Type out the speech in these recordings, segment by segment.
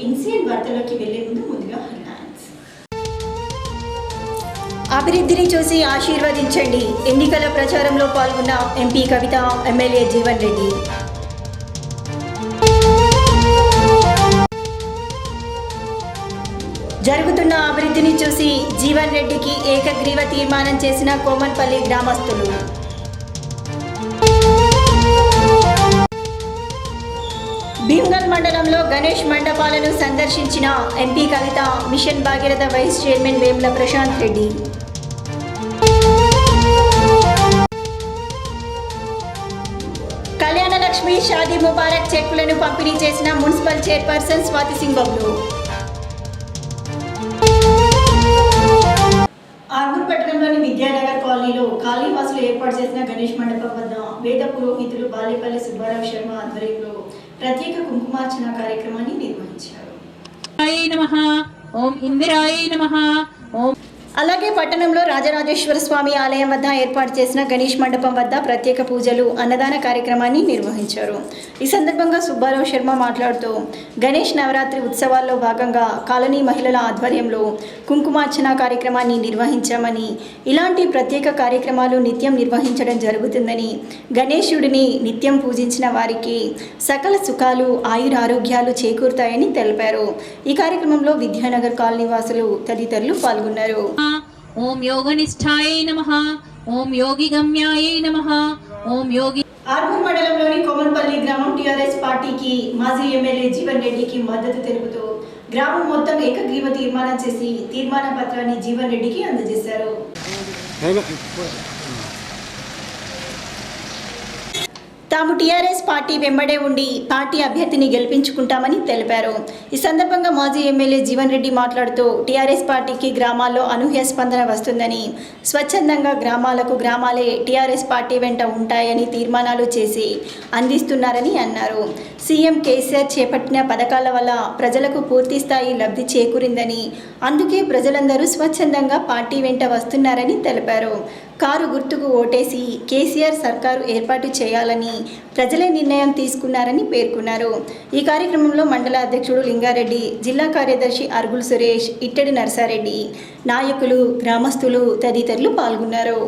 Incident వార్తల్లోకి వెళ్లే ముందుగా హెడ్లైన్స్. అభివృద్ధిని చూసి ఆశీర్వదించండి. ఎన్నికల ప్రచారంలో పాల్గొన్న ఎంపీ కవిత, ఎమ్మెల్యే జీవన్ రెడ్డి. జరుగుతున్న అభివృద్ధిని చూసి జీవన్ రెడ్డికి ఏకగ్రీవ తీర్మానం చేసిన కోమన్పల్లి గ్రామస్తులు. భీమ్గల్ మండలంలో గణేష్ మండపాలను సందర్శించిన MP Kavitha, mission Bhagiratha vice chairman Vemula Prashanth Reddy. Kalyana Lakshmi Shaadi Mubarak చెక్కులను పంపిణీ చేసిన మున్సిపల్ చైర్పర్సన్ స్వాతి సింగ్ బబ్లు. ఆర్మూర్ పట్టణంలోని విద్యానగర్ కాలనీలో కాలనీవాసులు ఏర్పాటు చేసిన గణేష్ మండపం వద్ద వేద పురోహితులు బాలేపల్లి సుబ్బారావు శర్మ ఆధ్వర్యంలో ప్రత్యేక కుంకుమార్చన కార్యక్రమాన్ని నిర్వహించారు. అలాగే పట్టణంలో రాజరాజేశ్వర స్వామి ఆలయం వద్ద ఏర్పాటు చేసిన గణేష్ మండపం వద్ద ప్రత్యేక పూజలు, అన్నదాన కార్యక్రమాన్ని నిర్వహించారు. ఈ సందర్భంగా సుబ్బారావు శర్మ మాట్లాడుతూ గణేష్ నవరాత్రి ఉత్సవాల్లో భాగంగా కాలనీ మహిళల ఆధ్వర్యంలో కుంకుమార్చన కార్యక్రమాన్ని నిర్వహించామని, ఇలాంటి ప్రత్యేక కార్యక్రమాలు నిత్యం నిర్వహించడం జరుగుతుందని, గణేశుడిని నిత్యం పూజించిన వారికి సకల సుఖాలు, ఆయురారోగ్యాలు చేకూరుతాయని తెలిపారు. ఈ కార్యక్రమంలో విద్యానగర్ కాలనీ వాసులు తదితరులు పాల్గొన్నారు. ఓం యోగనిష్ఠాయ నమః, ఓం యోగి గమ్యాయ నమః, ఓం యోగి. ఆర్మూర్ మండలంలోని కోమన్పల్లి గ్రామం టీఆర్ఎస్ పార్టీకి మాజీ ఎమ్మెల్యే జీవన్ రెడ్డికి మద్దతు తెలుపుతూ గ్రామం మొత్తం ఏకగ్రీవ తీర్మానం చేసి తీర్మాన పత్రాన్ని జీవన్ రెడ్డికి అందజేశారు. తాము టీఆర్ఎస్ పార్టీ వెంబడే ఉండి పార్టీ అభ్యర్థిని గెలిపించుకుంటామని తెలిపారు. ఈ సందర్భంగా మాజీ ఎమ్మెల్యే జీవన్ రెడ్డి మాట్లాడుతూ టీఆర్ఎస్ పార్టీకి గ్రామాల్లో అనూహ్య స్పందన వస్తుందని, స్వచ్ఛందంగా గ్రామాలే టీఆర్ఎస్ పార్టీ వెంట ఉంటాయని తీర్మానాలు చేసి అందిస్తున్నారని అన్నారు. సీఎం కేసీఆర్ చేపట్టిన పథకాల వల్ల ప్రజలకు పూర్తి స్థాయి లబ్ధి చేకూరిందని, అందుకే ప్రజలందరూ స్వచ్ఛందంగా పార్టీ వెంట వస్తున్నారని తెలిపారు. కారు గుర్తుకు ఓటేసి కేసీఆర్ సర్కారు ఏర్పాటు చేయాలని ప్రజలే నిర్ణయం తీసుకున్నారని పేర్కొన్నారు. ఈ కార్యక్రమంలో మండల అధ్యక్షుడు లింగారెడ్డి, జిల్లా కార్యదర్శి అర్గుల్ సురేష్, ఇట్టడి నర్సారెడ్డి, నాయకులు, గ్రామస్తులు తదితరులు పాల్గొన్నారు.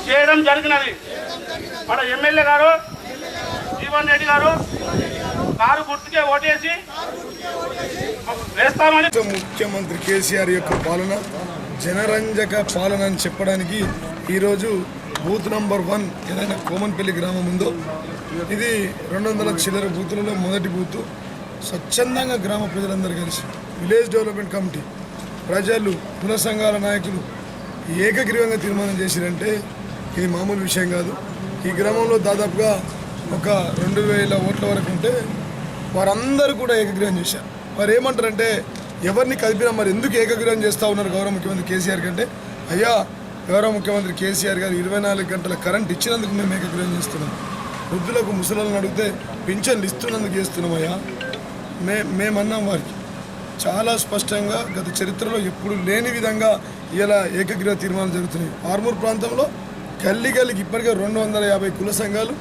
చేయడం జరిగినది. మన ఎమ్మెల్యే గారు జీవన్ రెడ్డి గారు కారు గుర్తుకే ఓటేసి వేస్తామని, ముఖ్యమంత్రి కేసీఆర్ యొక్క పాలన జనరంజక పాలన అని చెప్పడానికి ఈరోజు బూత్ నంబర్ 1 ఏదైనా కోమన్పల్లి గ్రామం ఉందో ఇది 200 చిల్లర బూతులలో మొదటి బూతు. స్వచ్ఛందంగా గ్రామ ప్రజలందరూ కలిసి విలేజ్ డెవలప్మెంట్ కమిటీ, ప్రజలు, కుల సంఘాల నాయకులు ఏకగ్రీవంగా తీర్మానం చేసిరంటే ఇది మామూలు విషయం కాదు. ఈ గ్రామంలో దాదాపుగా ఒక 2000 ఓట్ల వరకు ఉంటే వారందరూ కూడా ఏకగ్రీవం చేశారు. వారు ఏమంటారంటే ఎవరిని కదిపినా మరి ఎందుకు ఏకగ్రీవం చేస్తూ ఉన్నారు గౌరవ ముఖ్యమంత్రి కేసీఆర్ కంటే, అయ్యా గౌరవ ముఖ్యమంత్రి కేసీఆర్ గారు 24 గంటల కరెంట్ ఇచ్చినందుకు మేము ఏకగ్రీవం చేస్తున్నాం. వృద్ధులకు, ముసలాలను అడిగితే పింఛన్లు ఇస్తున్నందుకు చేస్తున్నాం. అయ్యా మేమన్నాం వారికి చాలా స్పష్టంగా గత చరిత్రలో ఎప్పుడు లేని విధంగా ఇలా ఏకగ్రీవ తీర్మానం జరుగుతున్నాయి. ఆర్మూర్ ప్రాంతంలో గల్లికి ఇప్పటికే 250 కుల సంఘాలు,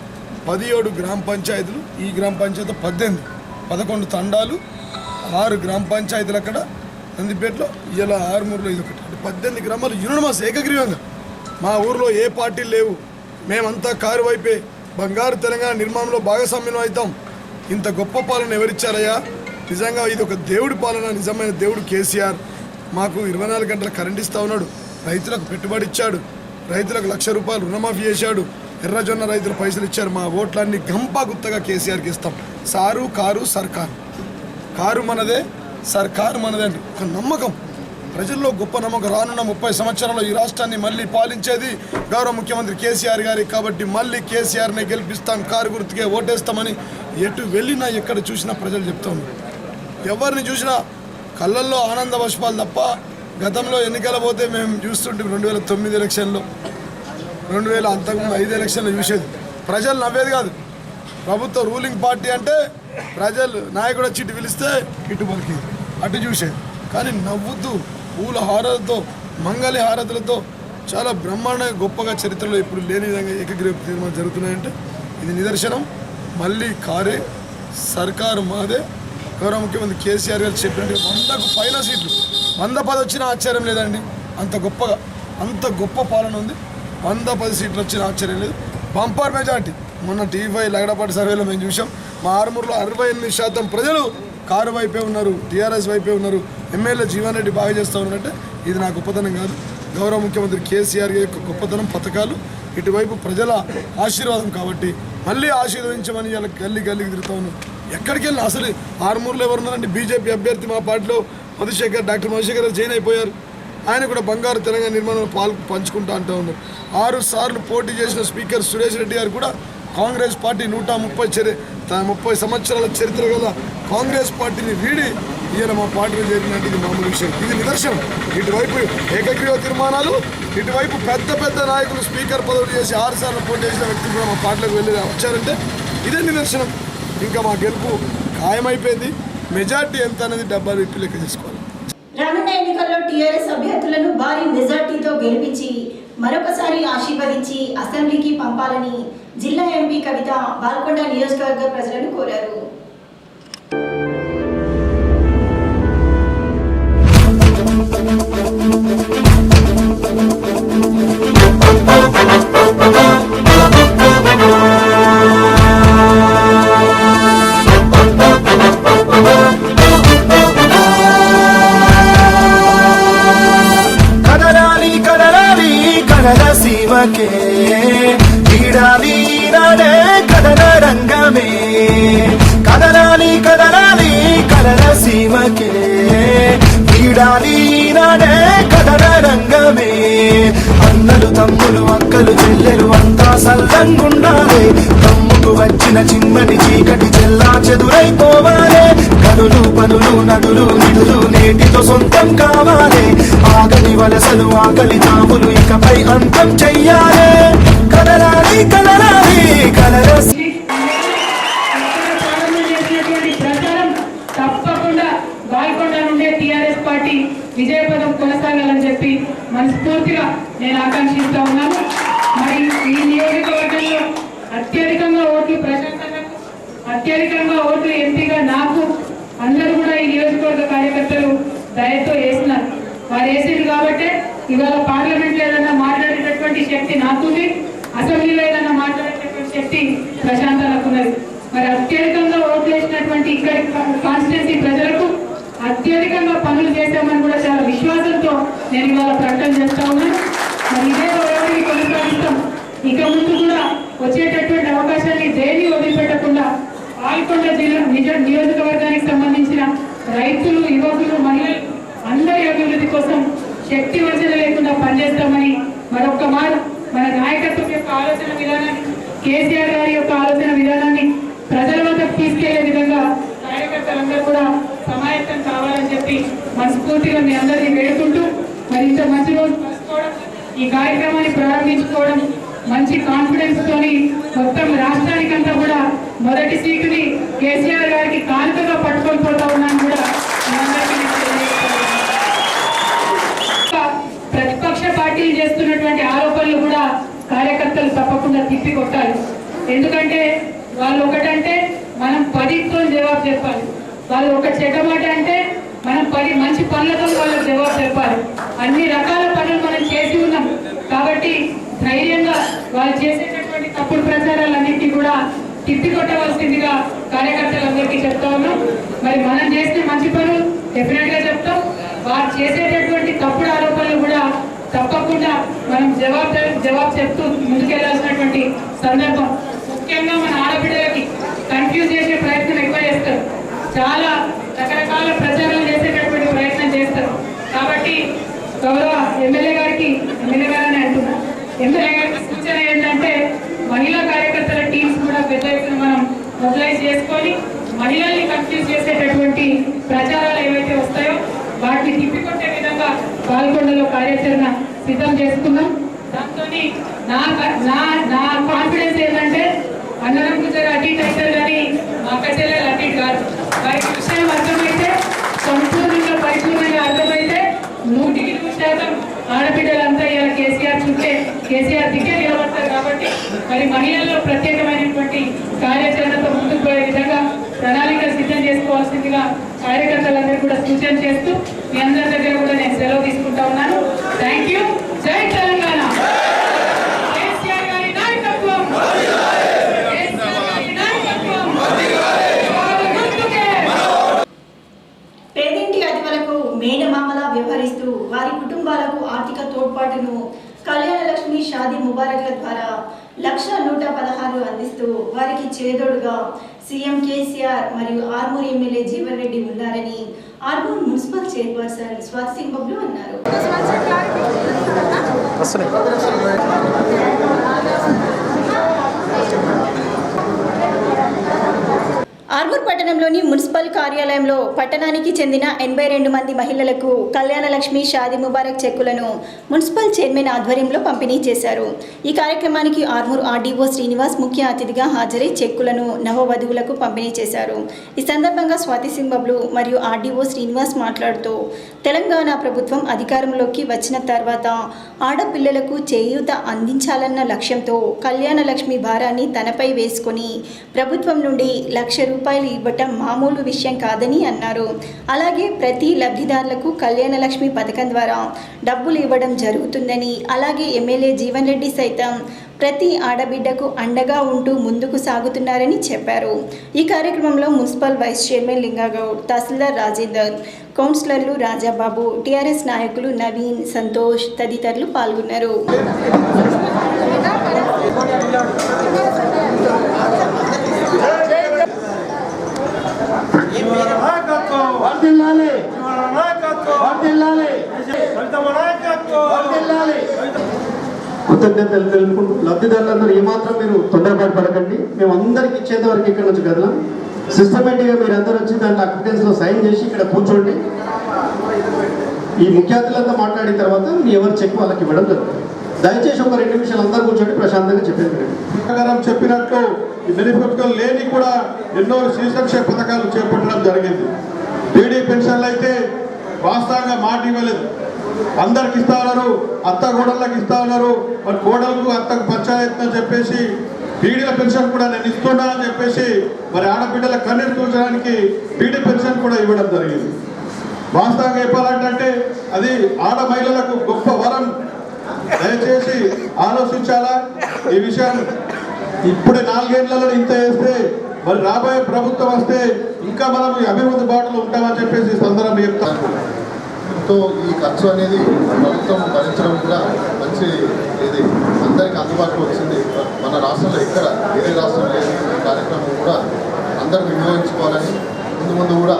17 గ్రామ పంచాయతీలు, ఈ గ్రామ పంచాయతీ 11 తండాలు, 6 గ్రామ పంచాయతీలు అక్కడ నందిపేటలో, ఇలా ఆర్మూర్లో ఇది ఒకటి, 18 గ్రామాలు యునమస్ ఏకగ్రీవంగా. మా ఊర్లో ఏ పార్టీలు లేవు, మేమంతా కారు వైపే బంగారు తెలంగాణ నిర్మాణంలో భాగస్వామ్యం అవుతాం. ఇంత గొప్ప పాలన ఎవరిచ్చారయ్యా? నిజంగా ఇది ఒక దేవుడి పాలన. నిజమైన దేవుడు కేసీఆర్. మాకు 24 గంటల కరెంట్ ఇస్తూ ఉన్నాడు, రైతులకు పెట్టుబడి ఇచ్చాడు, రైతులకు ₹1,00,000 రుణమాఫీ చేశాడు, ఎర్రజొన్న రైతులు పైసలు ఇచ్చారు. మా ఓట్లన్నీ గంపా గుత్తగా కేసీఆర్కి ఇస్తాం. సారు కారు సర్కారు, కారు మనదే, సర్కారు మనదే అంటే ఒక నమ్మకం ప్రజల్లో, గొప్ప నమ్మకం. రానున్న 30 సంవత్సరాల్లో ఈ రాష్ట్రాన్ని మళ్ళీ పాలించేది గౌరవ ముఖ్యమంత్రి కేసీఆర్ గారి. కాబట్టి మళ్ళీ కేసీఆర్ని గెలిపిస్తాం, కారు గుర్తుకే ఓటేస్తామని ఎటు వెళ్ళినా ఎక్కడ చూసినా ప్రజలు చెప్తా ఉన్నారు. ఎవరిని చూసినా కళ్ళల్లో ఆనంద బాష్పాలు తప్ప. గతంలో ఎన్నికల పోతే మేము చూస్తుంటే 2009 ఎలక్షన్లో, 2000 అంతకుముందు 5 ఎలక్షన్లు చూసేది, ప్రజలు నవ్వేది కాదు. ప్రభుత్వ రూలింగ్ పార్టీ అంటే ప్రజలు నాయకుడు వచ్చి ఇటు పిలిస్తే ఇటు పలికింది, అటు చూసేది. కానీ నవ్వుతూ పూల హారలతో మంగళి హారతులతో చాలా బ్రహ్మాండంగా గొప్పగా చరిత్రలో ఇప్పుడు లేని విధంగా ఏకగ్రీవ తీర్మానం జరుగుతున్నాయంటే ఇది నిదర్శనం. మళ్ళీ కారే సర్కారు మాదే. గౌరవ ముఖ్యమంత్రి కేసీఆర్ గారు చెప్పినట్టు 100కు పైన సీట్లు 110 వచ్చినా ఆశ్చర్యం లేదండి. అంత గొప్ప పాలన ఉంది. 110 సీట్లు వచ్చిన ఆశ్చర్యం లేదు. Bumper majority. మొన్న టీవీ లగడపాటి సర్వేలో మేము చూసాం. మా ఆరుమూరులో 68% ప్రజలు కారు వైపే ఉన్నారు, టీఆర్ఎస్ వైపే ఉన్నారు. ఎమ్మెల్యే జీవన్ రెడ్డి బాగా చేస్తూ ఉన్నారంటే ఇది నా గొప్పతనం కాదు, గౌరవ ముఖ్యమంత్రి కేసీఆర్ యొక్క గొప్పతనం, పథకాలు, ఇటువైపు ప్రజల ఆశీర్వాదం. కాబట్టి మళ్ళీ ఆశీర్వదించమని ఇలా గల్లీకి తిరుగుతూ ఉన్నాం. ఎక్కడికి వెళ్ళినా అసలు ఆరుమూరులో ఎవరున్నారండి? బీజేపీ అభ్యర్థి మా పార్టీలో డాక్టర్ మధుశేఖర్ జైన్ అయిపోయారు. ఆయన కూడా బంగారు తెలంగాణ నిర్మాణంలో పంచుకుంటా అంటూ ఉన్నారు. 6 సార్లు పోటీ చేసిన స్పీకర్ సురేష్ రెడ్డి గారు కూడా కాంగ్రెస్ పార్టీ 130 సంవత్సరాల చరిత్ర గల కాంగ్రెస్ పార్టీని వీడి ఈయన మా పార్టీలో చేరినట్టు ఇది మామూలు విషయం. ఇది నిదర్శనం. ఇటువైపు ఏకగ్రీవ తీర్మానాలు, ఇటువైపు పెద్ద నాయకులు స్పీకర్ పదవులు చేసి 6 సార్లు పోటీ చేసిన వ్యక్తులు కూడా మా పార్టీలోకి వెళ్ళి వచ్చారంటే ఇదే నిదర్శనం. ఇంకా మా గెలుపు ఖాయమైపోయింది. మెజార్టీ ఎంత అనేది 70 లెక్క చేసుకోవాలి. రానున్న ఎన్నికల్లో టీఆర్ఎస్ అభ్యర్థులను భారీ మెజార్టీతో గెలిపించి మరొకసారి ఆశీర్వదించి అసెంబ్లీకి పంపాలని జిల్లా ఎంపీ కవిత బాల్కొండ నియోజకవర్గ ప్రజలను కోరారు. సీమకే క్రీడాలి నాడే కదన రంగమే కదలాలి కదల సీమకే క్రీడాలి నాడే కదన రంగమే అన్నలు తమ్ములు అక్కలు చెల్లెలు అంతా సల్లంగుండాలి తమ్ముకు వచ్చిన చిమ్మని చీకటి చెల్లా చెదురైపోవాలి కనులు పనులు నదులు నిధులు నేటితో సొంతం కావాలి ఆగని వలసలు ఆకలి తాములు ఇకపై అంతం చెయ్యాలి కదలాలి కలరసి తప్పకుండా బాల్కొండ నుండే టీఆర్ఎస్ పార్టీ విజయపదం కొనసాగాలని చెప్పి మనస్ఫూర్తిగా నేను ఆకాంక్షిస్తా ఉన్నాను. మరి ఈ నియోజకవర్గంలో అత్యధికంగా ఓట్లు ప్రశాంతకు, అత్యధికంగా ఓట్లు ఎంపీగా నాకు అందరూ కూడా ఈ నియోజకవర్గ కార్యకర్తలు దయతో వేసినారు. వారు వేసింది కాబట్టే ఇవాళ పార్లమెంట్ లో ఏదైనా మాట్లాడేటటువంటి శక్తి నాకుంది, అసెంబ్లీలో ఏదైనా మాట్లాడేటటువంటి శక్తి ప్రశాంతలకు ఉన్నది. మరి అత్యధికంగా ఓట్లు వేసినటువంటి ఇక్కడి కాన్స్టిట్యున్సీ ప్రజలకు అత్యధికంగా పనులు చేశామని కూడా చాలా విశ్వాసంతో నేను ఇవాళ ప్రకటన చేస్తా ఉన్నాను. మరి ఇదే ఓటిని కొనసాగిస్తాం. ఇక ముందు కూడా వచ్చేటటువంటి అవకాశాన్ని దేన్ని వదిలిపెట్టకుండా బాల్కొండ జిల్లా నియోజకవర్గానికి సంబంధించిన రైతులు, యువకులు, మహిళలు అందరి అభివృద్ధి కోసం శక్తి వంచన లేకుండా పనిచేస్తామని మరొక్క మారు మన నాయకత్వం యొక్క ఆలోచన విధానాన్ని, కేసీఆర్ గారి యొక్క ఆలోచన విధానాన్ని ప్రజల వద్దకు తీసుకెళ్లే విధంగా కార్యకర్తలందరూ కూడా సమాయత్తం కావాలని చెప్పి మనస్ఫూర్తిగా మీ అందరినీ వేడుకుంటూ మరి ఇంత మంచి రోజు కలుసుకోవడం, ఈ కార్యక్రమాన్ని ప్రారంభించుకోవడం మంచి కాన్ఫిడెన్స్ తోని మొత్తం రాష్ట్రానికంతా కూడా మొదటి సీటుని కేసీఆర్ గారికి కానుకగా పట్టుకొని పోతా ఉన్నాను కూడా ప్రతిపక్ష పార్టీలు చేస్తున్నటువంటి ఆరోపణలు కూడా కార్యకర్తలు తప్పకుండా తిప్పి కొట్టాలి. ఎందుకంటే వాళ్ళు ఒకటంటే మనం 10తో జవాబు చెప్పాలి. వాళ్ళు ఒక చెడ్డ మాట అంటే మనం 10 మంచి పనులతో వాళ్ళకి జవాబు చెప్పాలి. అన్ని రకాల పనులు మనం చేసి ఉన్నాం కాబట్టి ధైర్యంగా వాళ్ళు చేసేటటువంటి తప్పుడు ప్రచారాలన్నింటినీ కూడా తిప్పికొట్టవలసిందిగా కార్యకర్తలందరికీ చెప్తా ఉన్నాం. మరి మనం చేసిన మంచి పనులు డెఫినెట్ గా చెప్తాం. వారు చేసేటటువంటి తప్పుడు ఆరోపణలు కూడా తప్పకుండా మనం జవాబు చెప్తూ ముందుకెళ్లాల్సినటువంటి సందర్భం. ముఖ్యంగా మన ఆడబిడ్డలకి కన్ఫ్యూజ్ చేసే ప్రయత్నం ఎక్కువ చేస్తారు, చాలా రకరకాల ప్రచారాలు చేసేటటువంటి ప్రయత్నం చేస్తారు. కాబట్టి గౌరవ ఎమ్మెల్యే గారిని అంటున్నా, ఎమ్మెల్యే గారికి సూచన ఏంటంటే మహిళా కార్యకర్తల టీమ్స్ కూడా పెద్ద ఎత్తున మనం మొబిలైజ్ చేసుకొని మహిళల్ని కన్ఫ్యూజ్ చేసేటటువంటి ప్రచారాలు ఏవైతే వస్తాయో వాటిని తిప్పికొట్టే విధంగా బాల్కొండలో కార్యాచరణ సిద్ధం చేసుకున్నాం. దాంతో నా కాన్ఫిడెన్స్ ఏంటంటే అందరం కూర్చొని అటు ఇటు అవుతారు కానీ మా అక్క చెల్లెలు అటు కేసీఆర్ దిక్కే నిలబడతారు కాబట్టి మరి మహిళల్లో ప్రత్యేకమైనటువంటి కార్యాచరణతో ముందుకు పోయే విధంగా ప్రణాళిక సిద్ధం చేసుకోవాల్సిందిగా కార్యకర్తలందరూ కూడా సూచన చేస్తూ మీ అందరి దగ్గర కూడా నేను సెలవు తీసుకుంటా ఉన్నాను. Thank you. జై తెలంగాణ. కేసీఆర్ గారి నాయకత్వం. కేసీఆర్ గారి నాయకత్వం. పేదింటి అతివలకు మేనమామలా వ్యవహరిస్తూ వారి కుటుంబాలకు ఆర్థిక తోడ్పాటును కళ్యాణ లక్ష్మి షాదీ ముబారక్ల ద్వారా 1,116 అందిస్తూ వారికి చేదోడుగా సీఎం కేసీఆర్ మరియు ఆర్మూర్ ఎమ్మెల్యే జీవన్ రెడ్డి ఉన్నారని ఆర్మూర్ మున్సిపల్ చైర్పర్సన్ స్వాతి సింగ్ బబ్లు అన్నారు. ఆర్మూర్ పట్టణంలోని మున్సిపల్ కార్యాలయంలో పట్టణానికి చెందిన 82 మంది మహిళలకు కళ్యాణ లక్ష్మి షాదీ ముబారక్ చెక్కులను మున్సిపల్ చైర్మన్ ఆధ్వర్యంలో పంపిణీ చేశారు. ఈ కార్యక్రమానికి ఆర్మూర్ ఆర్డీఓ శ్రీనివాస్ ముఖ్య అతిథిగా హాజరై చెక్కులను నవవధువులకు పంపిణీ చేశారు. ఈ సందర్భంగా స్వాతి సింగ్ బబ్లు మరియు ఆర్డీఓ శ్రీనివాస్ మాట్లాడుతూ తెలంగాణ ప్రభుత్వం అధికారంలోకి వచ్చిన తర్వాత ఆడపిల్లలకు చేయూత అందించాలన్న లక్ష్యంతో కళ్యాణ లక్ష్మి భారాన్ని తనపై వేసుకొని ప్రభుత్వం నుండి ₹1,00,000 ఇవ్వటం మామూలు విషయం కాదని అన్నారు. అలాగే ప్రతి లబ్ధిదారులకు కళ్యాణ లక్ష్మి పథకం ద్వారా డబ్బులు ఇవ్వడం జరుగుతుందని, అలాగే ఎమ్మెల్యే జీవన్ రెడ్డి సైతం ప్రతి ఆడబిడ్డకు అండగా ఉంటూ ముందుకు సాగుతున్నారని చెప్పారు. ఈ కార్యక్రమంలో మున్సిపల్ వైస్ చైర్మన్ లింగాగౌడ్, తహసీల్దార్ రాజేందర్, కౌన్సిలర్లు రాజాబాబు, టీఆర్ఎస్ నాయకులు నవీన్, సంతోష్ తదితరులు పాల్గొన్నారు. కృతజ్ఞతలు తెలుపుకుంటూ లబ్ధిదారులందరూ ఏమాత్రం మీరు తొందరపాటు పడకండి. మేము అందరికి ఇచ్చేంత వరకు ఇక్కడ నుంచి కదలం. సిస్టమేటిక్గా మీరు అందరూ వచ్చి దాంట్లో అక్విటెన్స్లో సైన్ చేసి ఇక్కడ కూర్చోండి. ఈ ముఖ్య అతిథులంతా మాట్లాడిన తర్వాత మీ ఎవరు చెక్ వాళ్ళకి ఇవ్వడం జరుగుతుంది. దయచేసి ఒక 2 నిమిషాలు అందరూ కూర్చోండి, ప్రశాంతంగా చెప్పేది. చెప్పినట్టు ఈ బెనిఫిట్ లేని కూడా ఎన్నో సంక్షేమ పథకాలు చేపట్టడం జరిగింది. బీడీ పెన్షన్లు అయితే వాస్తవంగా మాట ఇవ్వలేదు. అందరికి ఇస్తా ఉన్నారు, అత్త కోడళ్ళకి ఇస్తా ఉన్నారు. మరి కోడలకు అత్తకు పంచాయతీ అని చెప్పేసి బీడీల పెన్షన్ కూడా నేను ఇస్తున్నా అని చెప్పేసి మరి ఆడబిడ్డల కన్నీరు చూసడానికి బీడీ పెన్షన్ కూడా ఇవ్వడం జరిగింది. వాస్తవంగా చెప్పాలంటే అది ఆడ మహిళలకు గొప్ప వరం. దయచేసి ఆలోచించాలా ఈ విషయం. ఇప్పుడే 4 ఏళ్లలో ఇంత వేస్తే మరి రాబోయే ప్రభుత్వం వస్తే ఇంకా మనం అభివృద్ధి బాటలో ఉంటామని చెప్పేసి సందర్భం చెప్తాను. ఈ ఖర్చు అనేది ప్రభుత్వం భరించడం కూడా మంచి ఇది అందరికీ అందుబాటులో వచ్చింది. మన రాష్ట్రంలో ఎక్కడ వేరే రాష్ట్రం లేని కార్యక్రమం కూడా అందరూ వినియోగించుకోవాలని, ముందు ముందు కూడా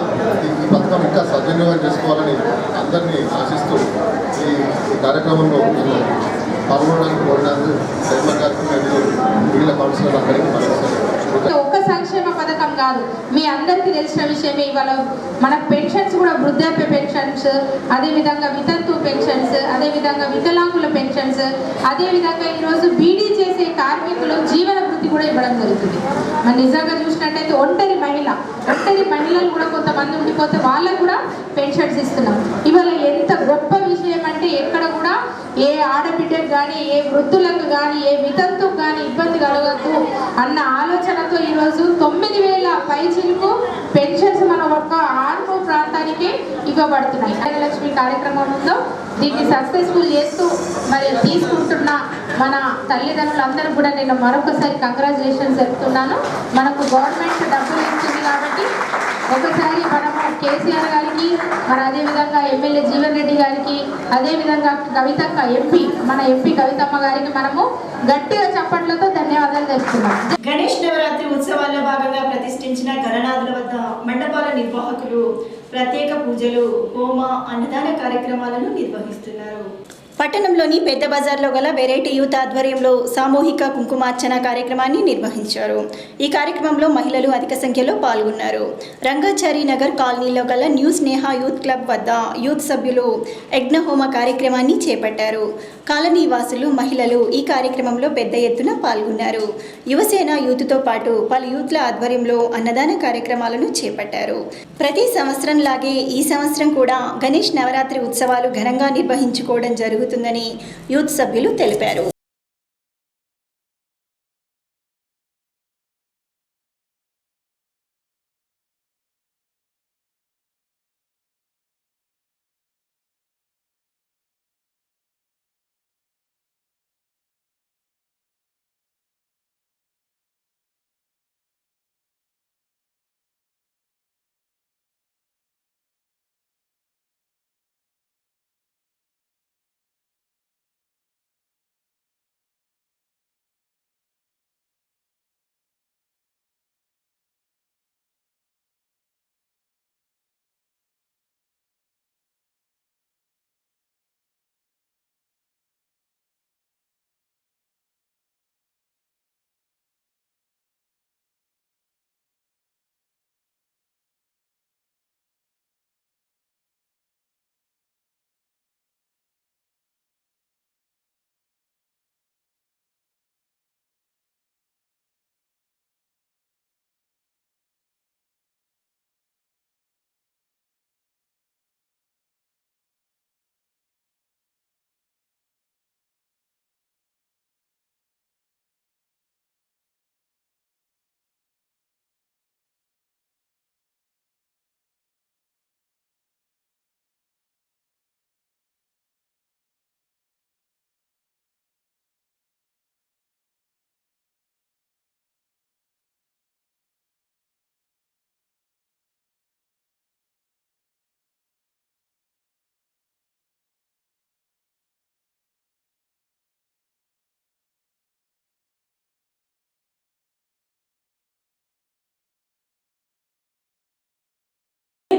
ఈ పథకం ఇంకా సద్వినియోగం చేసుకోవాలని అందరినీ ఆశిస్తూ ఈ కార్యక్రమంలో పాల్గొనడానికి కోరినందుకు చైర్మన్ గారికి మరియు మిగిలిన కౌన్సిలర్ అందరికీ ఒక్క సంక్షేమ పథకం కాదు, మీ అందరికీ తెలిసిన విషయమే. ఇవాళ మన పెన్షన్స్ కూడా వృద్ధాప్య పెన్షన్స్, అదేవిధంగా వితంతు పెన్షన్స్, అదేవిధంగా వికలాంగుల పెన్షన్స్, అదేవిధంగా ఈరోజు బీడీ చేసే కార్మికులు జీవన వృత్తి కూడా ఇవ్వడం జరుగుతుంది. మరి నిజంగా చూసినట్టయితే ఒంటరి మహిళలు కూడా కొంతమంది ఉండిపోతే వాళ్ళకు కూడా పెన్షన్స్ ఇస్తున్నాం. ఇవాళ ఎంత గొప్ప విషయం అంటే ఎక్కడ కూడా ఏ ఆడబిడ్డకు కానీ, ఏ వృద్ధులకు కానీ, ఏ వితంతుకు కానీ ఇబ్బంది కలగదు అన్న ఆలోచనతో ఈరోజు 9,000 పైచిలకు పెన్షన్స్ మన ఒక్క ఆర్మూర్ ప్రాంతానికి ఇవ్వబడుతున్నాయి. లక్ష్మి కార్యక్రమం ఉందో దీన్ని సక్సెస్ఫుల్ చేస్తూ మరి తీసుకుంటున్న మన తల్లిదండ్రులందరూ కూడా నేను మరొకసారి కంగ్రాచులేషన్స్ చెప్తున్నాను. మనకు గవర్నమెంట్ డబ్బులు ఇస్తుంది కాబట్టి ఒకసారి మనము కేసీఆర్ గారికి, మరి అదేవిధంగా ఎమ్మెల్యే జీవన్ రెడ్డి గారికి, అదేవిధంగా కవితక్క మన ఎంపీ కవితమ్మ గారికి మనము గట్టిగా చప్పట్లతో ధన్యవాదాలు తెలుపుతున్నాం. గణేష్ నవరాత్రి ఉత్సవాల్లో భాగంగా ప్రతిష్ఠించిన గణనాథుల వద్ద మండపాల నిర్వాహకులు ప్రత్యేక పూజలు, హోమ, అన్నదాన కార్యక్రమాలను నిర్వహిస్తున్నారు. పట్టణంలోని పెద్ద బజార్లో గల వెరైటీ యూత్ ఆధ్వర్యంలో సామూహిక కుంకుమార్చన కార్యక్రమాన్ని నిర్వహించారు. ఈ కార్యక్రమంలో మహిళలు అధిక సంఖ్యలో పాల్గొన్నారు. రంగాచారి నగర్ కాలనీలో గల న్యూ స్నేహ యూత్ క్లబ్ వద్ద యూత్ సభ్యులు యజ్ఞహోమ కార్యక్రమాన్ని చేపట్టారు. కాలనీ వాసులు, మహిళలు ఈ కార్యక్రమంలో పెద్ద ఎత్తున పాల్గొన్నారు. యువసేన యూత్తో పాటు పలు యూత్ల ఆధ్వర్యంలో అన్నదాన కార్యక్రమాలను చేపట్టారు. ప్రతి సంవత్సరం లాగే ఈ సంవత్సరం కూడా గణేష్ నవరాత్రి ఉత్సవాలు ఘనంగా నిర్వహించుకోవడం జరుగుతుందని యూత్ సభ్యులు తెలిపారు.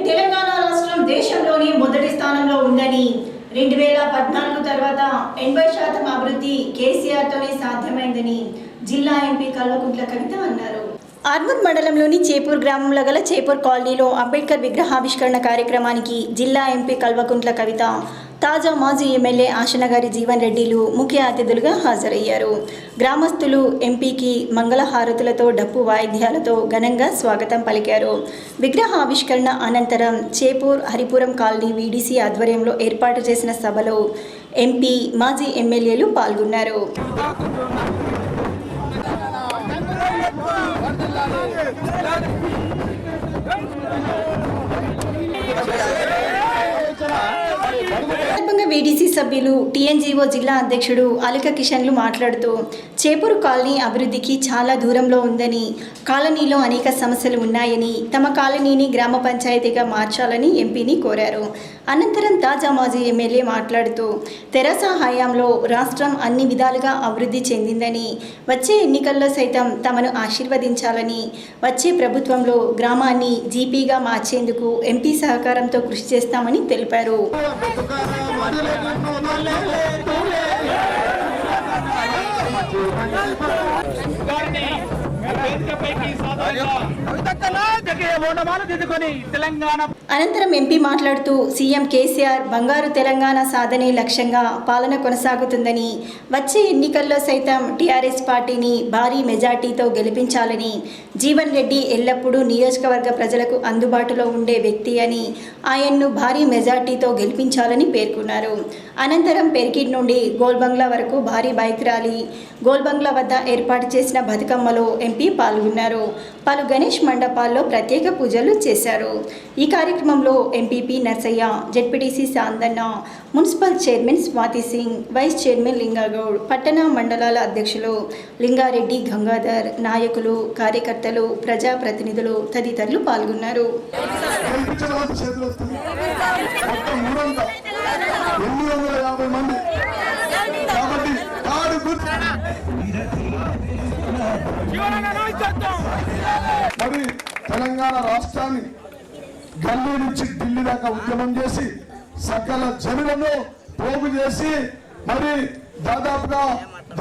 తెలంగాణ రాష్ట్రం దేశంలోనే మొదటి స్థానంలో ఉందని 2014 తర్వాత 80% అభివృద్ధి కేసీఆర్తోనే సాధ్యమైందని జిల్లా ఎంపీ కల్వకుంట్ల కవిత అన్నారు. ఆర్మూర్ మండలంలోని చేపూర్ గ్రామంలో గల చేపూర్ కాలనీలో అంబేద్కర్ విగ్రహావిష్కరణ కార్యక్రమానికి జిల్లా ఎంపీ కల్వకుంట్ల కవిత, తాజా మాజీ ఎమ్మెల్యే ఆశనగారి జీవన్ రెడ్డిలు ముఖ్య అతిథులుగా హాజరయ్యారు. గ్రామస్తులు ఎంపీకి మంగళహారతులతో డప్పు వాయిద్యాలతో ఘనంగా స్వాగతం పలికారు. విగ్రహావిష్కరణ అనంతరం చేపూర్ హరిపురం కాలనీ వీడీసీ ఆధ్వర్యంలో ఏర్పాటు చేసిన సభలో ఎంపీ, మాజీ ఎమ్మెల్యేలు పాల్గొన్నారు. వీడీసీ సభ్యులు టీఎన్జీఓ జిల్లా అధ్యక్షుడు అలిక కిషన్లు మాట్లాడుతూ చేపూరు కాలనీ అభివృద్ధికి చాలా దూరంలో ఉందని, కాలనీలో అనేక సమస్యలు ఉన్నాయని, తమ కాలనీని గ్రామ పంచాయతీగా మార్చాలని ఎంపీని కోరారు. అనంతరం తాజా మాజీ ఎమ్మెల్యే మాట్లాడుతూ తెరాస హయాంలో రాష్ట్రం అన్ని విధాలుగా అభివృద్ధి చెందిందని, వచ్చే ఎన్నికల్లో సైతం తమను ఆశీర్వదించాలని, వచ్చే ప్రభుత్వంలో గ్రామాన్ని జీపీగా మార్చేందుకు ఎంపీ సహకారంతో కృషి చేస్తామని తెలిపారు. అనంతరం ఎంపీ మాట్లాడుతూ సీఎం కేసీఆర్ బంగారు తెలంగాణ సాధనే లక్ష్యంగా పాలన కొనసాగుతుందని, వచ్చే ఎన్నికల్లో సైతం టీఆర్ఎస్ పార్టీని భారీ మెజార్టీతో గెలిపించాలని, జీవన్ రెడ్డి ఎల్లప్పుడూ నియోజకవర్గ ప్రజలకు అందుబాటులో ఉండే వ్యక్తి అని, ఆయన్ను భారీ మెజార్టీతో గెలిపించాలని పేర్కొన్నారు. అనంతరం పెర్కిడ్ నుండి గోల్బంగ్లా వరకు భారీ బైక్ ర్యాలీ, గోల్బంగ్లా వద్ద ఏర్పాటు చేసిన బతుకమ్మలో ఎంపీ పాల్గొన్నారు. పలు గణేష్ మండపాల్లో ప్రత్యేక పూజలు చేశారు. ఈ కార్యక్రమంలో MPP Narsaiah, ZPTC Sandanna, municipal chairman Swathi Singh, vice chairman Lingagoud, పట్టణ మండలాల అధ్యక్షులు లింగారెడ్డి, గంగాధర్, నాయకులు, కార్యకర్తలు, ప్రజాప్రతినిధులు తదితరులు పాల్గొన్నారు. మరి తెలంగాణ రాష్ట్రాన్ని గల్లీ నుంచి ఢిల్లీ దాకా ఉద్యమం చేసి సకల జనులను పోగు చేసి మరి దాదాపుగా